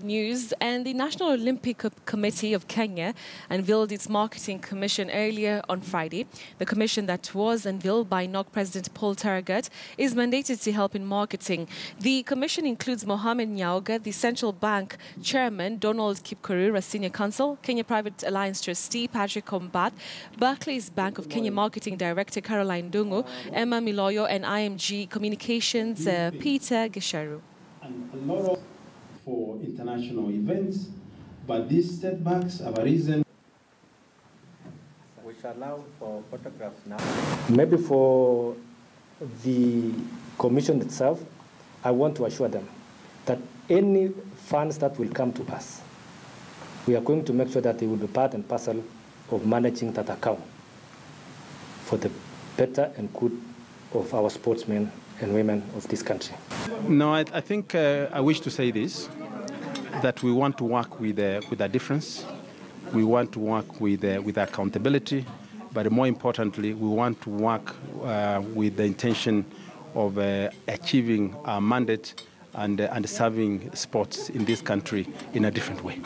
News. And the National Olympic Committee of Kenya unveiled its marketing commission earlier on Friday. The commission that was unveiled by NOCK President Paul Taragat is mandated to help in marketing. The commission includes Mohamed Nyauga, the Central Bank Chairman, Donald Kipkorir, Senior Counsel, Kenya Private Alliance Trustee Patrick Kombat, Barclays Bank of Kenya Marketing Director Caroline Dungu, Emma Miloyo, and IMG Communications Peter Gisharu. And a lot of for international events, but these setbacks have arisen. We shall allow for photographs now. Maybe for the commission itself, I want to assure them that any funds that will come to us, we are going to make sure that they will be part and parcel of managing that account for the better and good of our sportsmen and women of this country. No, I think I wish to say this, that we want to work with a difference. We want to work with accountability, but more importantly, we want to work with the intention of achieving our mandate and serving sports in this country in a different way.